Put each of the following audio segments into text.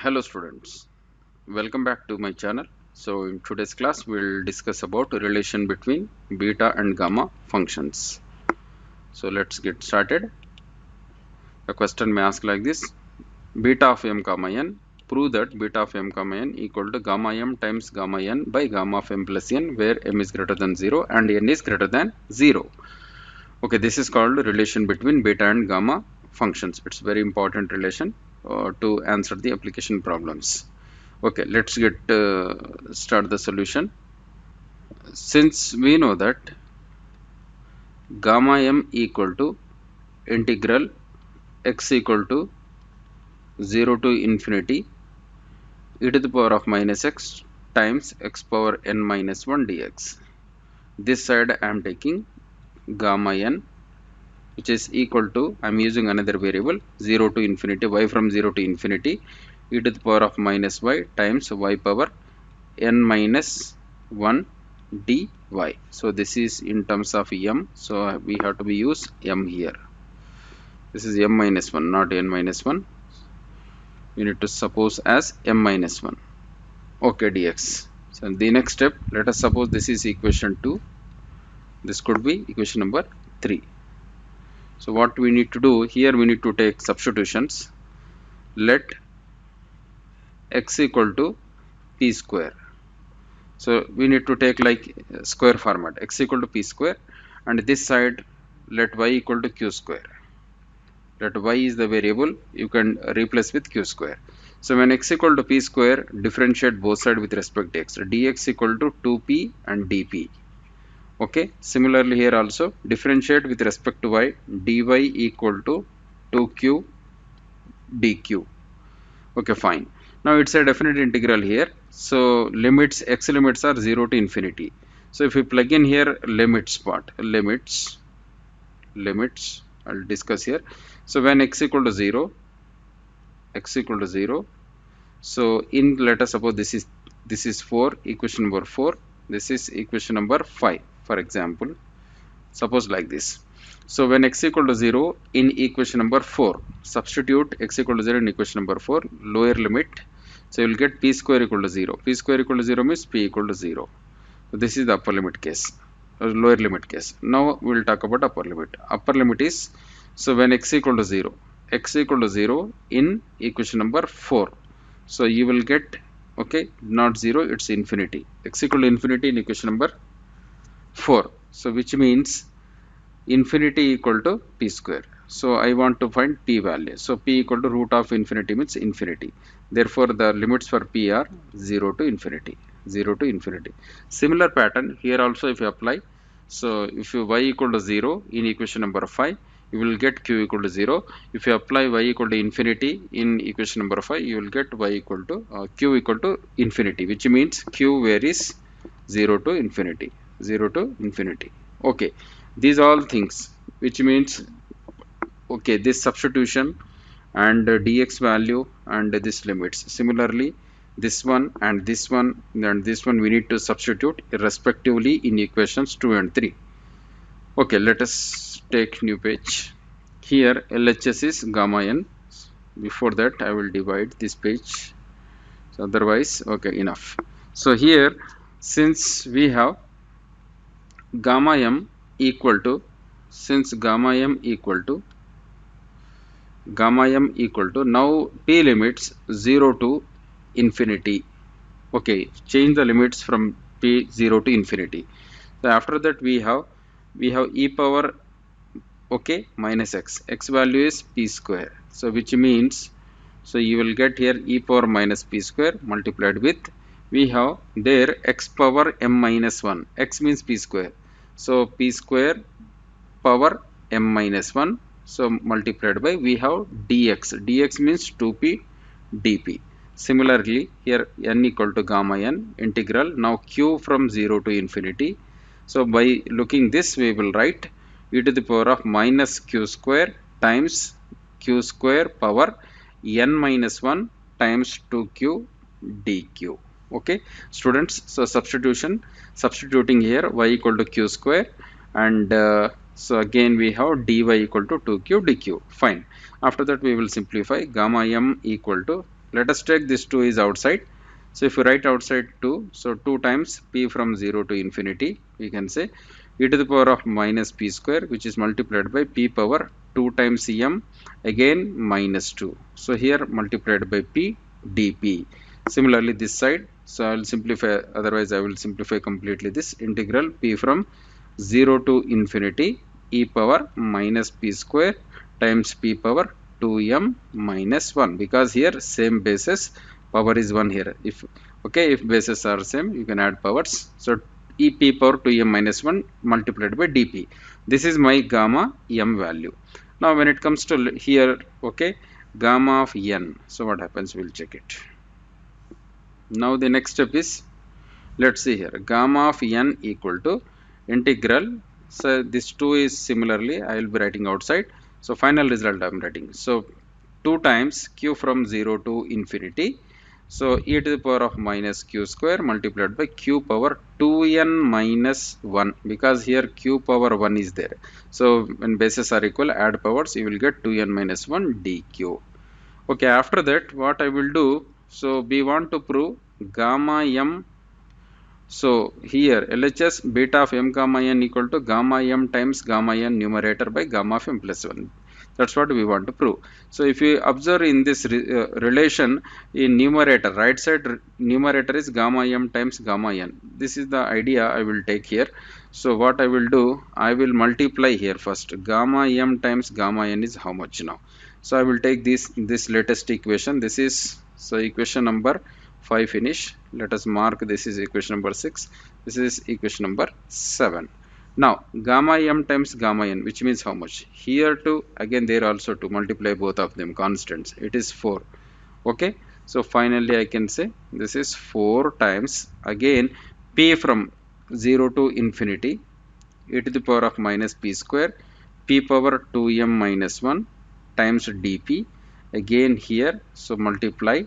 Hello students, welcome back to my channel. So in today's class we'll discuss about relation between beta and gamma functions. So let's get started. The question may ask like this: beta of m comma n, prove that beta of m comma n equal to gamma m times gamma n by gamma of m plus n, where m is greater than 0 and n is greater than 0. Okay, this is called relation between beta and gamma functions. It's very important relation to answer the application problems. Okay, let's get start the solution. Since we know that gamma m equal to integral x equal to 0 to infinity e to the power of minus x times x power n minus 1 dx. This side I am taking gamma n, which is equal to, I am using another variable 0 to infinity, y from 0 to infinity e to the power of minus y times y power n minus 1 dy. So this is in terms of m, so we have to be use m here. This is m minus 1, not n minus 1. We need to suppose as m minus 1. Okay, dx. So the next step, let us suppose this is equation 2. This could be equation number 3. So what we need to do here, we need to take substitutions. Let x equal to p square. So we need to take like square format, x equal to p square, and this side let y equal to q square. Let y is the variable, you can replace with q square. So when x equal to p square, differentiate both sides with respect to x. Dx equal to 2p and dp. Okay, similarly here also differentiate with respect to y. Dy equal to 2q dq. Okay, fine. Now it's a definite integral here. So limits, x limits are 0 to infinity. So if we plug in here limits part, limits, I'll discuss here. So when x equal to 0, so in, let us suppose this is 4, equation number 4, this is equation number 5, for example. Suppose like this. So when x equal to 0 in equation number 4, substitute x equal to 0 in equation number 4, lower limit. So you will get p square equal to 0. P square equal to 0 means p equal to 0. So this is the upper limit case, lower limit case. Now we will talk about upper limit. Upper limit is, so when x equal to 0, in equation number 4. So you will get, okay, not 0, it's infinity. X equal to infinity in equation number 4. So which means infinity equal to p square. So I want to find p value. So p equal to root of infinity means infinity. Therefore the limits for p are 0 to infinity. Similar pattern here also if you apply. So if you y equal to 0 in equation number 5, you will get q equal to 0. If you apply y equal to infinity in equation number 5, you will get y equal to q equal to infinity, which means q varies 0 to infinity. Okay, these all things, which means, okay, this substitution and dx value and this limits. Similarly this one and this one and this one we need to substitute respectively in equations 2 and 3. Okay, let us take new page. Here LHS is gamma n. Before that I will divide this page, so otherwise, okay, enough. So here, since we have gamma m equal to, now p limits 0 to infinity. Okay, change the limits from p 0 to infinity. So after that we have e power, okay, minus x value is p square. So which means, so you will get here e power minus p square multiplied with, we have there x power m minus 1. X means p square. So p square power m minus 1. So multiplied by, we have dx. Dx means 2p dp. Similarly here n equal to gamma n integral. Now q from 0 to infinity. So by looking this, we will write e to the power of minus q square times q square power n minus 1 times 2q dq. Okay students, so substituting here y equal to q square, and so again we have dy equal to 2q dq. Fine. After that we will simplify. Gamma m equal to Let us take this 2 is outside. So if you write outside 2, so 2 times p from 0 to infinity, we can say e to the power of minus p square, which is multiplied by p power 2 times m, again minus 2. So here multiplied by p dp. Similarly this side, so I will simplify, otherwise I will simplify completely this integral p from 0 to infinity e power minus p square times p power 2m minus 1, because here same basis, power is 1 here. If okay, if bases are same, you can add powers. So e p power 2m minus 1 multiplied by dp. This is my gamma m value. Now when it comes to here, okay, gamma of n. So what happens? We'll check it. Now the next step is, let's see here, gamma of n equal to integral. So this 2 is similarly I will be writing outside. So final result I am writing. So 2 times q from 0 to infinity. So e to the power of minus q square multiplied by q power 2n minus 1, because here q power 1 is there. So when bases are equal, add powers, you will get 2n minus 1 dq. Okay, after that what I will do, so we want to prove gamma m. So here LHS beta of m gamma n equal to gamma m times gamma n numerator by gamma of m plus 1. That's what we want to prove. So if you observe in this relation in numerator, right side numerator is gamma m times gamma n. This is the idea I will take here. So what I will do, I will multiply here first. Gamma m times gamma n is how much now? So I will take this latest equation. This is, so equation number 5 finish. Let us mark this is equation number 6. This is equation number 7. Now gamma m times gamma n, which means how much? Here to again there also to multiply both of them constants. It is 4. Okay. So finally I can say this is 4 times again p from 0 to infinity e to the power of minus p square p power 2m minus 1 times dp. Again here, so multiply.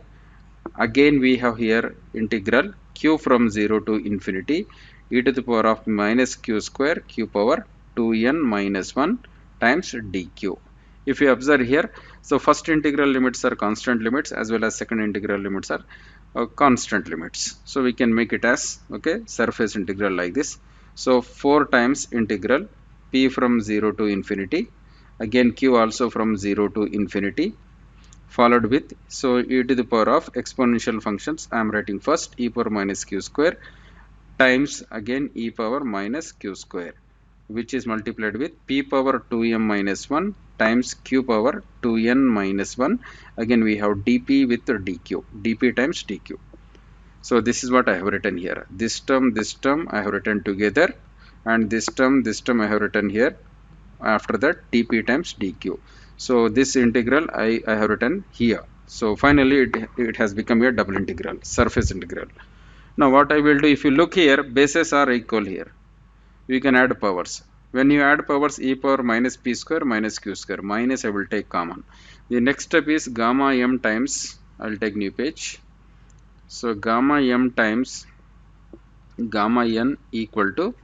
Again we have here integral q from 0 to infinity e to the power of minus q square q power 2n minus 1 times dq. If you observe here, so first integral limits are constant limits, as well as second integral limits are constant limits. So we can make it as, okay, surface integral like this. So 4 times integral p from 0 to infinity, again q also from 0 to infinity, followed with, so e to the power of exponential functions I am writing first e power minus q square times again e power minus q square, which is multiplied with p power 2m minus 1 times q power 2n minus 1. Again we have dp with dq, dp times dq. So this is what I have written here. This term I have written together, and this term I have written here. After that dp times dq. So this integral I have written here. So finally it has become a double integral, surface integral. Now what I will do, if you look here, bases are equal here. We can add powers. When you add powers, e power minus p square minus q square, minus I will take common. The next step is gamma m times, I will take new page. So gamma m times gamma n equal to,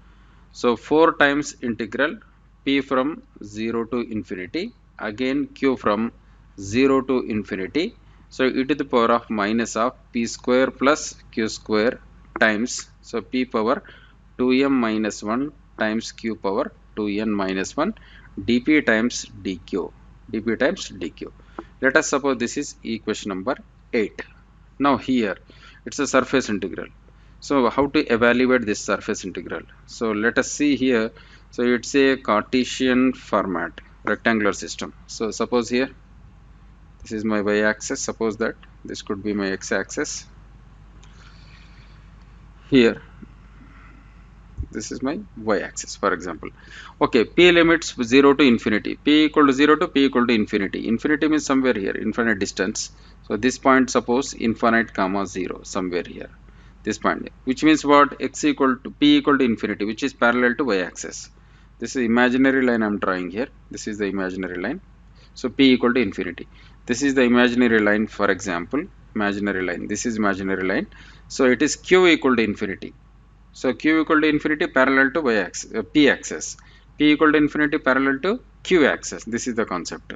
so 4 times integral p from 0 to infinity, again q from 0 to infinity. So e to the power of minus of p square plus q square times, so p power 2m minus 1 times q power 2n minus 1 dp times dq, dp times dq. Let us suppose this is equation number 8. Now here it's a surface integral. So how to evaluate this surface integral? So let us see here. So it's a Cartesian format, rectangular system. So suppose here this is my y-axis. Suppose that this could be my x-axis. Here this is my y-axis, for example. Okay, p limits 0 to infinity. P equal to 0 to p equal to infinity. Infinity means somewhere here, infinite distance. So this point, suppose infinite comma 0, somewhere here. This point, which means what? X equal to p equal to infinity, which is parallel to y-axis. This is imaginary line I am drawing here. This is the imaginary line. So p equal to infinity. This is the imaginary line, for example, imaginary line. This is imaginary line. So it is q equal to infinity. So q equal to infinity parallel to y-axis, p axis. P equal to infinity parallel to q axis. This is the concept.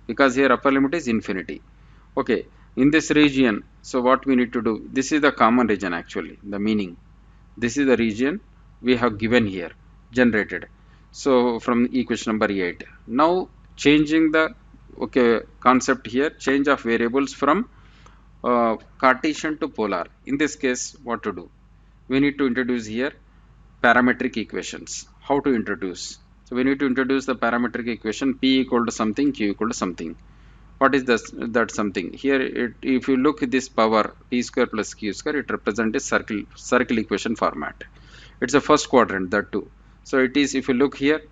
Because here upper limit is infinity. Okay. In this region, so what we need to do, this is the common region actually, the meaning, this is the region we have given here, generated. So from equation number 8, now changing the concept here, change of variables from Cartesian to polar. In this case, what to do, we need to introduce here parametric equations. How to introduce? So we need to introduce the parametric equation p equal to something, q equal to something. What is this, that something here? If you look at this power p square plus q square, it represents a circle equation format. It's a first quadrant, that too. So it is, if you look here,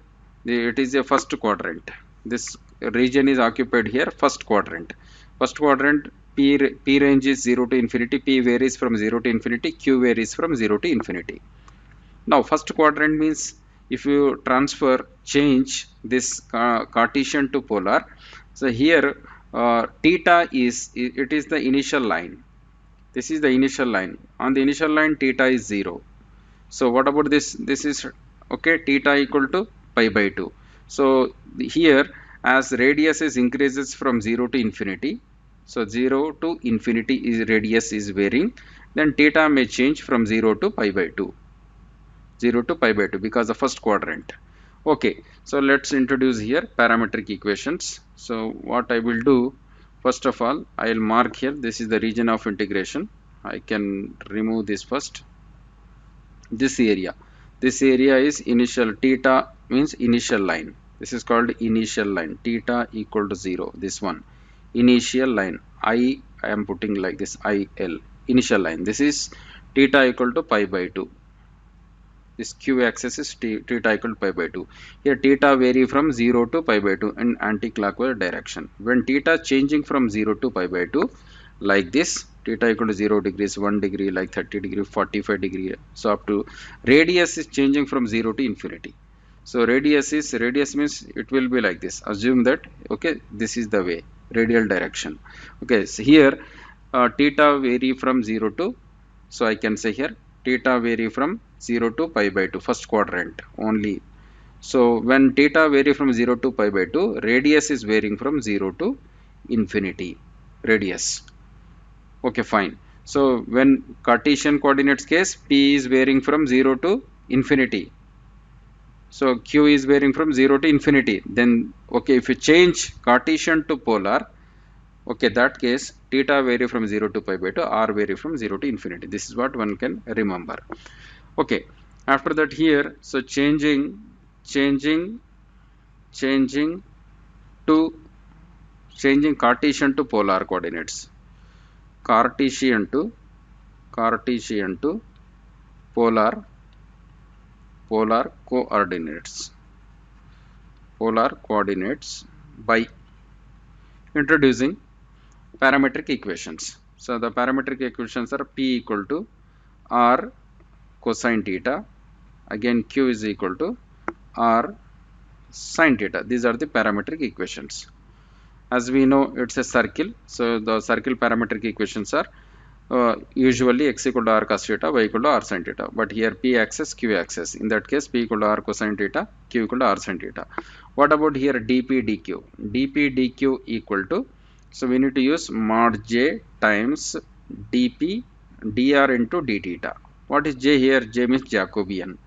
it is a first quadrant. This region is occupied here, first quadrant. First quadrant, p range is 0 to infinity, p varies from 0 to infinity, q varies from 0 to infinity. Now first quadrant means, if you change this Cartesian to polar, so here theta is, it is the initial line. This is the initial line. On the initial line, theta is 0. So what about this? This is theta equal to pi by 2. So here, as radius is increases from 0 to infinity, so 0 to infinity is radius is varying, then theta may change from 0 to pi by 2. 0 to pi by 2 because the first quadrant. Okay, so let's introduce here parametric equations. So what I will do, first of all, I will mark here, this is the region of integration. I can remove this first. This area is initial, theta means initial line. This is called initial line, theta equal to 0. This one, initial line, I am putting like this, IL, initial line. This is theta equal to pi by 2. This q axis is theta equal to pi by 2. Here theta vary from 0 to pi by 2 in anti-clockwise direction. When theta changing from 0 to pi by 2, like this, theta equal to 0 degrees, 1 degree, like 30 degree, 45 degree, so up to radius is changing from 0 to infinity. So radius means it will be like this. Assume that this is the way, radial direction. So here theta vary from 0 to, so I can say here theta vary from 0 to pi by 2, first quadrant only. So when theta vary from 0 to pi by 2, radius is varying from 0 to infinity, radius. Okay, fine. So when Cartesian coordinates case, p is varying from 0 to infinity, so q is varying from 0 to infinity, then if you change Cartesian to polar, that case theta vary from 0 to pi by 2, r vary from 0 to infinity. This is what one can remember. After that here, so changing Cartesian to polar coordinates, Cartesian to polar coordinates by introducing parametric equations. So the parametric equations are p equal to r cosine theta, again q is equal to r sine theta. These are the parametric equations. As we know, it's a circle, so the circle parametric equations are usually x equal to r cos theta, y equal to r sin theta, but here p axis, q axis. In that case, p equal to r cosine theta, q equal to r sin theta. What about here dp dq? Dp dq equal to, so we need to use mod j times dp dr into d theta. What is j here? J means Jacobian.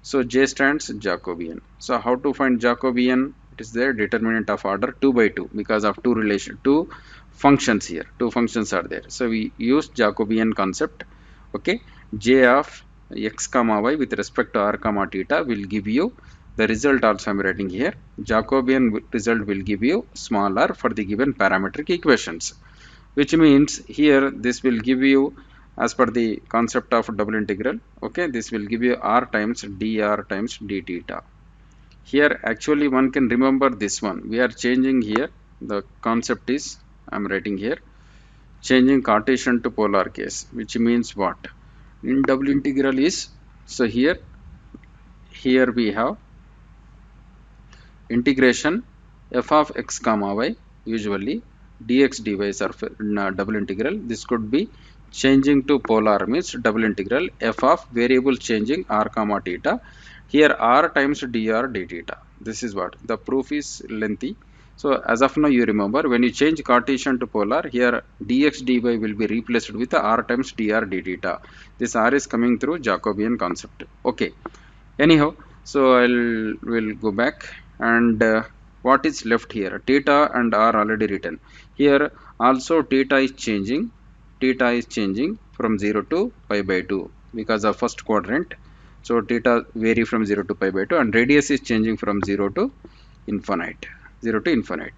So j stands Jacobian. So how to find Jacobian? It is there, determinant of order 2 by 2, because of two functions here. Two functions are there. So we use Jacobian concept. J of x comma y with respect to r comma theta will give you the result. Also I am writing here, Jacobian result will give you small r for the given parametric equations, which means here this will give you, as per the concept of double integral, this will give you r times dr times d theta. Here actually one can remember this one. We are changing here, the concept is, I am writing here, changing Cartesian to polar case, which means what? In double integral is, so here we have integration f of x comma y, usually dx dy are double integral. This could be changing to polar, means double integral f of variable changing r comma theta, here r times dr d theta. This is what the proof is lengthy, So as of now, you remember when you change Cartesian to polar, here dx dy will be replaced with r times dr d theta. This r is coming through Jacobian concept. Okay. Anyhow, so will go back and what is left here? Theta and r already written. Here also theta is changing. Theta is changing from 0 to pi by 2 because of first quadrant. So theta vary from 0 to pi by 2 and radius is changing from 0 to infinite. 0 to infinite.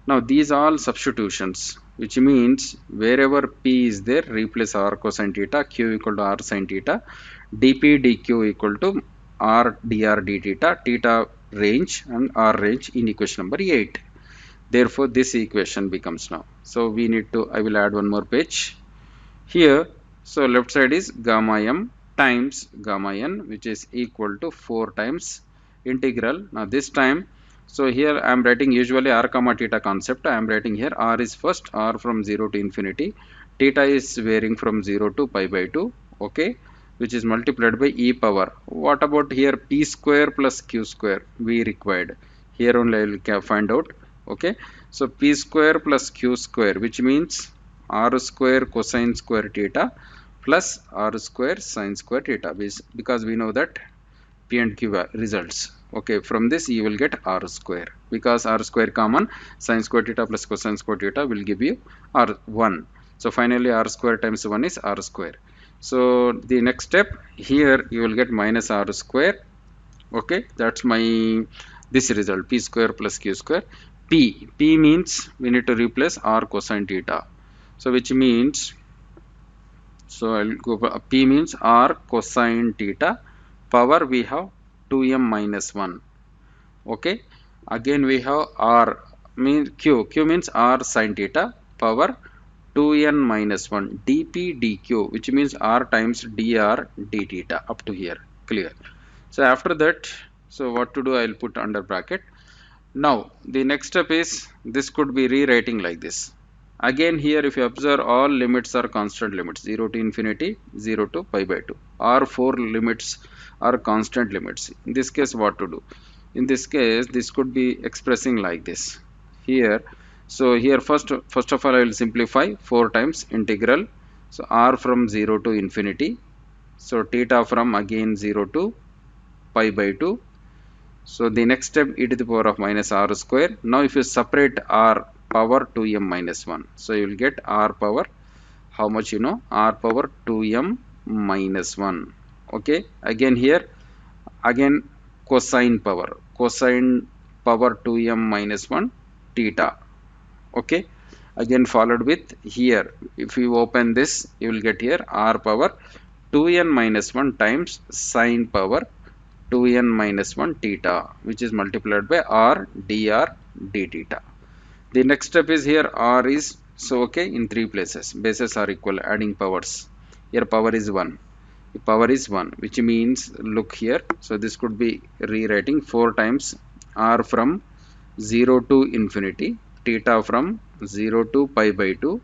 Now these are substitutions, which means wherever p is there, replace r cosine theta, q equal to r sine theta, dp dq equal to r dr d theta, theta range and r range in equation number 8. Therefore this equation becomes now. So we need to, I will add one more page here. So left side is gamma m times gamma n, which is equal to 4 times integral. Now this time, so here I am writing usually r comma theta concept. I am writing here r is first, r from 0 to infinity, theta is varying from 0 to pi by 2, okay, which is multiplied by e power. What about here? P square plus q square we required. Here only I will find out. Okay, so p square plus q square, which means r square cosine square theta plus r square sine square theta, because we know that p and q results. Okay, from this you will get r square, because r square common, sine square theta plus cosine square theta will give you r1. So finally r square times 1 is r square. So the next step here, you will get minus r square. Okay, that's my this result, p square plus q square. P means we need to replace r cosine theta. So which means, so I'll go for p means r cosine theta, power we have 2m minus 1. Okay, again we have r means q means r sine theta, power 2n minus 1 dp dq, which means r times dr d theta. Up to here clear. So after that, so what to do, I'll put under bracket. Now the next step is, this could be rewriting like this. Again here if you observe, all limits are constant limits, 0 to infinity, 0 to pi by 2. All 4 limits are constant limits. In this case what to do? In this case this could be expressing like this. Here, so here first of all I will simplify 4 times integral. So r from 0 to infinity. So theta from again 0 to pi by 2. So the next step, e to the power of minus r square. Now if you separate r power 2m minus 1, so you will get r power, how much you know, r power 2m minus 1. Okay, again here, again cosine power 2m minus 1 theta. Okay, again followed with here, if you open this, you will get here r power 2n minus 1 times sine power 2n minus 1 theta, which is multiplied by r dr d theta. The next step is here r is, so okay, in 3 places, bases are equal, adding powers. Here power is 1. The power is 1, which means, look here, so this could be rewriting 4 times r from 0 to infinity, theta from 0 to pi by 2.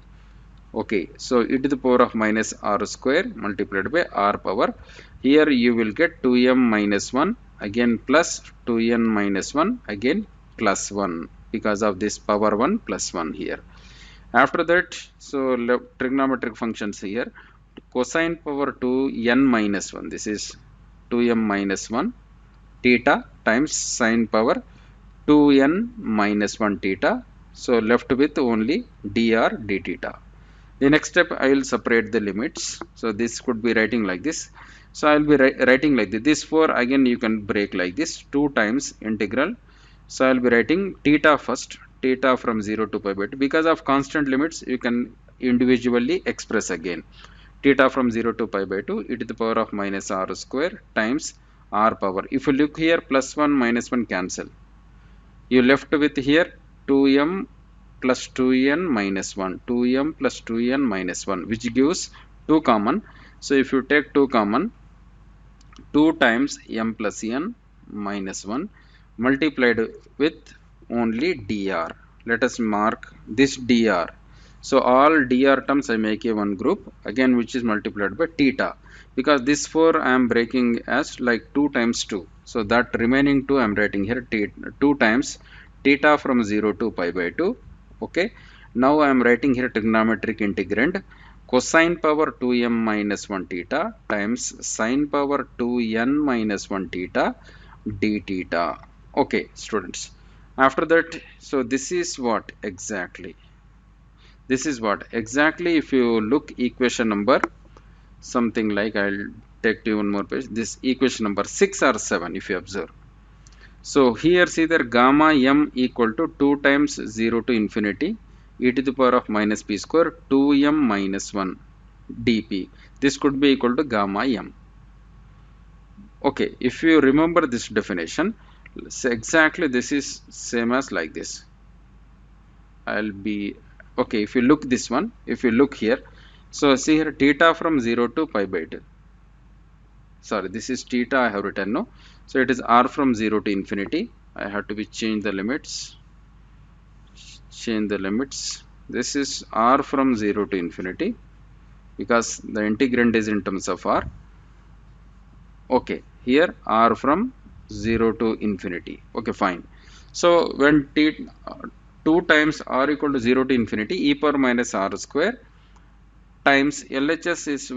Okay, so e to the power of minus r square multiplied by r power. Here you will get 2m minus 1, again plus 2n minus 1, again plus 1, because of this power 1 plus 1 here. After that, so trigonometric functions here, cosine power 2n minus 1, this is 2m minus 1 theta times sine power 2n minus 1 theta. So left with only dr d theta. The next step, I will separate the limits. So this could be writing like this. So I will be writing like this. This 4 again you can break like this, 2 times integral. So I will be writing theta first, theta from 0 to pi by 2. Because of constant limits, you can individually express again. Theta from 0 to pi by 2, e to the power of minus r square times r power. If you look here, plus 1 minus 1 cancel. You left with here 2m plus 2n minus 1, 2m plus 2n minus 1, which gives 2 common. So if you take 2 common, 2 times m plus n minus 1 multiplied with only dr. Let us mark this dr. So all dr terms I make a one group, again which is multiplied by theta. Because this 4 I am breaking as like 2 times 2. So that remaining 2 I am writing here 2 times theta from 0 to pi by 2. Okay, now I am writing here trigonometric integrand cosine power 2m minus 1 theta times sine power 2n minus 1 theta d theta. Okay students, after that, so this is what exactly, if you look equation number something like, I'll take to one more page, this equation number 6 or 7 if you observe. So here see there gamma m equal to 2 times 0 to infinity e to the power of minus p square 2m minus 1 dp. This could be equal to gamma m. Okay, if you remember this definition, so exactly this is same as like this. I'll be okay. If you look this one, if you look here, so see here theta from 0 to pi by 2. Sorry, this is theta I have written, no. So it is r from 0 to infinity. I have to be change the limits. This is r from 0 to infinity because the integrand is in terms of r. Okay, here r from 0 to infinity. Okay, fine. So when 2 times r equal to 0 to infinity e power minus r square times LHS is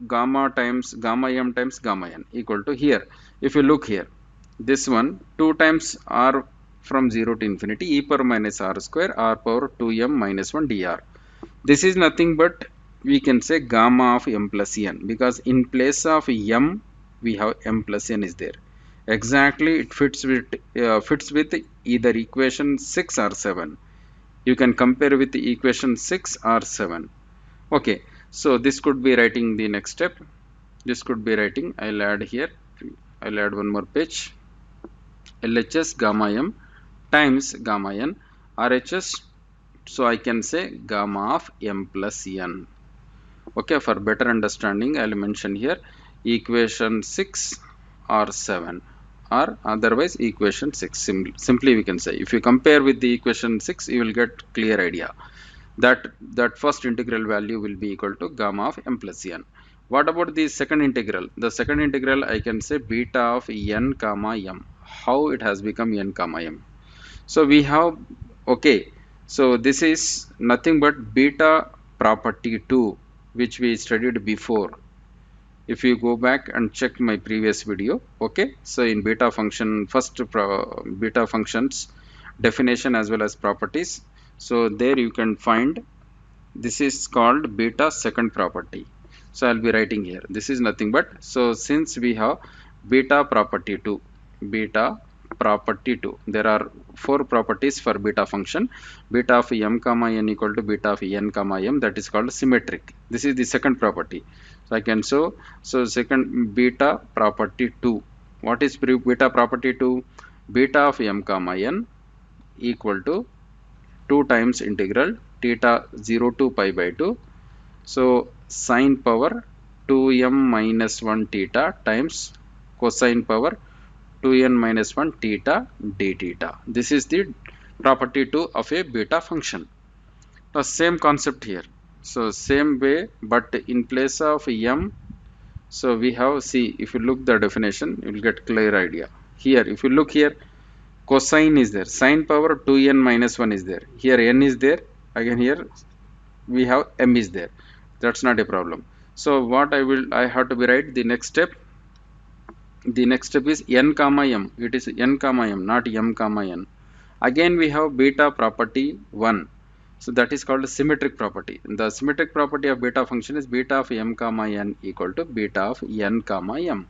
gamma times gamma m times gamma n equal to, here if you look here, this one 2 times r from 0 to infinity e power minus r square r power 2m minus 1 dr. This is nothing but we can say gamma of m plus n, because in place of m we have m plus n is there. Exactly, it fits with either equation 6 or 7. You can compare with the equation 6 or 7. Okay, so this could be writing the next step. This could be writing, I'll add here, I'll add one more page. LHS gamma m times gamma n RHS, so I can say gamma of m plus n. Okay, for better understanding I'll mention here equation 6 or 7, or otherwise equation 6. Simply we can say, if you compare with the equation 6 you will get clear idea that first integral value will be equal to gamma of m plus n. What about the second integral? The second integral I can say beta of n comma m. How it has become n comma m? So we have, okay, so this is nothing but beta property 2 which we studied before. If you go back and check my previous video, okay, so in beta function, first beta functions definition as well as properties, so there you can find this is called beta second property. So I'll be writing here, this is nothing but, so since we have beta property 2, there are 4 properties for beta function. Beta of m comma n equal to beta of n comma m, that is called symmetric. This is the second property. So I can show, so second beta property 2. What is beta property 2? Beta of m comma n equal to 2 times integral theta 0 to pi by 2. So sine power 2m minus 1 theta times cosine power 2n minus 1 theta d theta. This is the property 2 of a beta function. The same concept here. So same way, but in place of m, so we have, see, if you look the definition you will get clear idea. Here if you look here, cosine is there, sine power 2n minus 1 is there, here n is there, again here we have m is there. That's not a problem. So what I have to be write the next step. The next step is n comma m. It is n comma m, not m comma n. Again we have beta property 1. So that is called symmetric property. The symmetric property of beta function is beta of m comma n equal to beta of n comma m.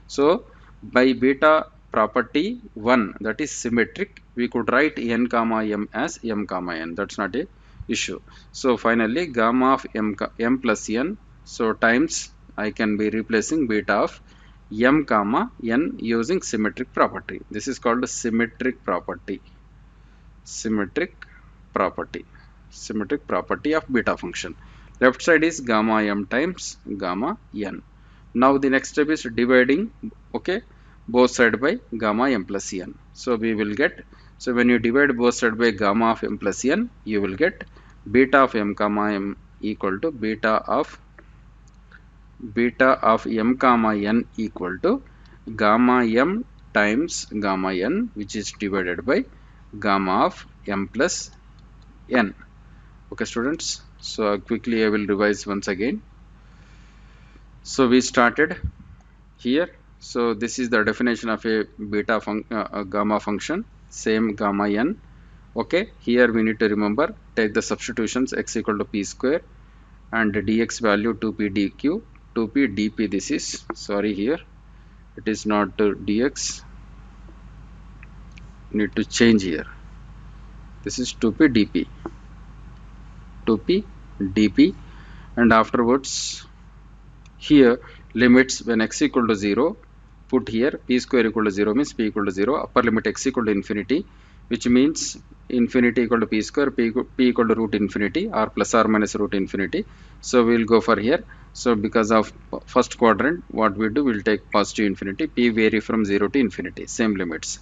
So by beta property 1, that is symmetric, we could write n comma m as m comma n. That's not a issue. So finally gamma of m plus n, so times I can be replacing beta of m comma n using symmetric property. This is called symmetric property of beta function. Left side is gamma m times gamma n. Now the next step is dividing, okay, both side by gamma m plus n. So we will get, so when you divide both side by gamma of m plus n, you will get beta of m comma m equal to beta of m comma n equal to gamma m times gamma n, which is divided by gamma of m plus n. Okay students, so quickly I will revise once again. So we started here. So this is the definition of a gamma function, same gamma n. Okay, here we need to remember, take the substitutions, x equal to p square and dx value 2p dq, 2p dp. This is, sorry, here it is not dx, need to change here. This is 2p dp, 2p dp, and afterwards here limits when x equal to 0, put here p square equal to 0 means p equal to 0, upper limit x equal to infinity, which means infinity equal to p square, p equal to root infinity or plus or minus root infinity. So we will go for here. So because of first quadrant, what we do, we will take positive infinity, p vary from 0 to infinity, same limits.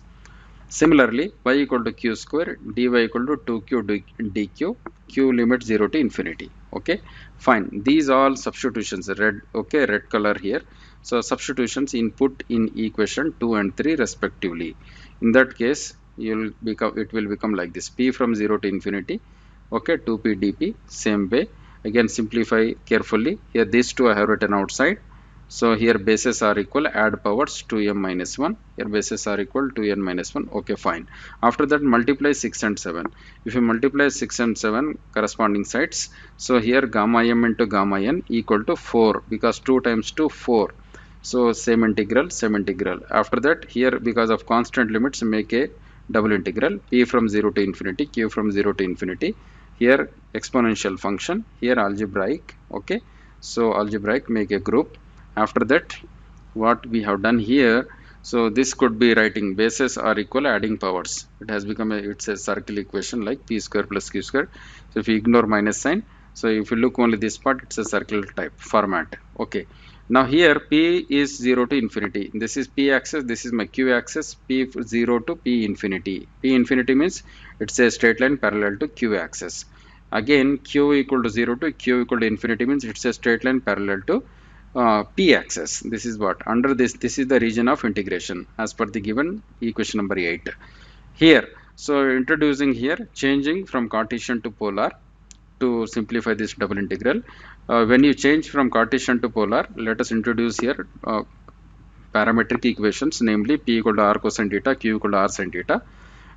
Similarly, y equal to q square, dy equal to 2q dq, q limit 0 to infinity. Okay, fine. These all substitutions, red, okay, red color here. So substitutions input in equation 2 and 3 respectively. In that case, it will become like this: p from 0 to infinity, okay, 2p dp, same way. Again, simplify carefully. Here these two I have written outside. So here bases are equal, add powers 2m minus 1. Here bases are equal to n minus 1. Okay, fine. After that, multiply 6 and 7. If you multiply 6 and 7 corresponding sides, so here gamma m into gamma n equal to 4, because 2 times 2, 4. So same integral, same integral. After that, here because of constant limits, make a double integral, p from 0 to infinity, q from 0 to infinity. Here exponential function, here algebraic. Okay, so algebraic, make a group. After that, what we have done here, so this could be writing bases are equal, adding powers. It has become it's a circle equation like p square plus q square. So if you ignore minus sign, so if you look only this part, it's a circle type format. Okay, now here p is 0 to infinity. This is p axis, this is my q axis. P 0 to p infinity. P infinity means it's a straight line parallel to q axis. Again, q equal to 0 to q equal to infinity means it's a straight line parallel to p axis. This is what under this is the region of integration as per the given equation number 8 here. So introducing here, changing from Cartesian to polar to simplify this double integral. When you change from Cartesian to polar, let us introduce here parametric equations, namely p equal to r cosine theta, q equal to r sin theta,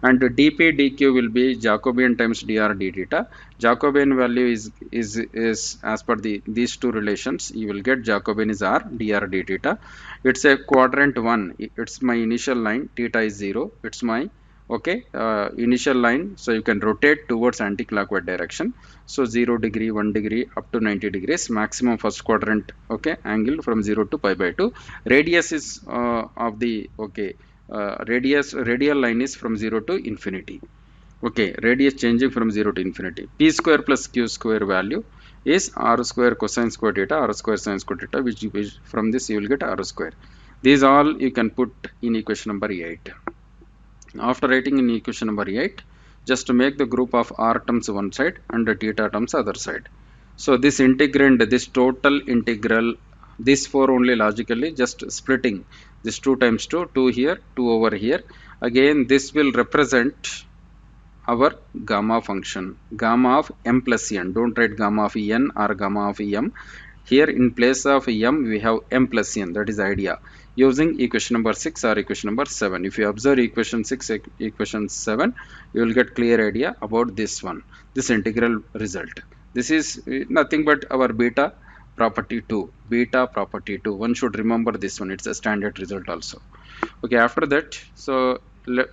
and dp dq will be Jacobian times dr d theta. Jacobian value is as per these two relations, you will get Jacobian is r dr d theta. It's a quadrant 1, it's my initial line, theta is 0, it's my okay initial line, so you can rotate towards anti-clockwise direction. So 0 degree, 1 degree, up to 90 degrees, maximum first quadrant, okay, angle from 0 to pi by 2. Radius is of the okay radial line is from 0 to infinity. Okay, radius changing from 0 to infinity. P square plus q square value is r square cosine square theta, r square sin square theta, which from this you will get r square. These all you can put in equation number 8. After writing in equation number 8, just to make the group of r terms one side and the theta terms other side. So this integrand, this total integral, this 4 only logically just splitting this 2 times 2, 2 here, 2 over here. Again, this will represent our gamma function, gamma of m plus n. Don't write gamma of n or gamma of m. Here in place of m, we have m plus n. That is the idea. Using equation number 6 or equation number 7. If you observe equation 6, equation 7, you will get clear idea about this one, this integral result. This is nothing but our beta property 2. Beta property 2. One should remember this one. It's a standard result also. Okay, after that, so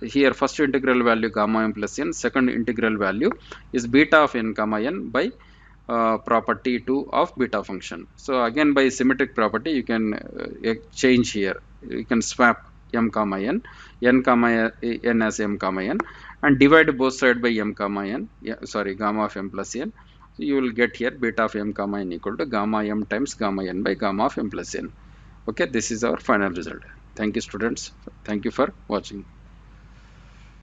here first integral value gamma m plus n, second integral value is beta of n comma n by property 2 of beta function. So again, by symmetric property, you can change here. You can swap m comma n, n comma n as m comma n, and divide both sides by m comma n. Sorry, gamma of m plus n. So you will get here beta of m comma n equal to gamma m times gamma n by gamma of m plus n. Okay, this is our final result. Thank you, students. Thank you for watching.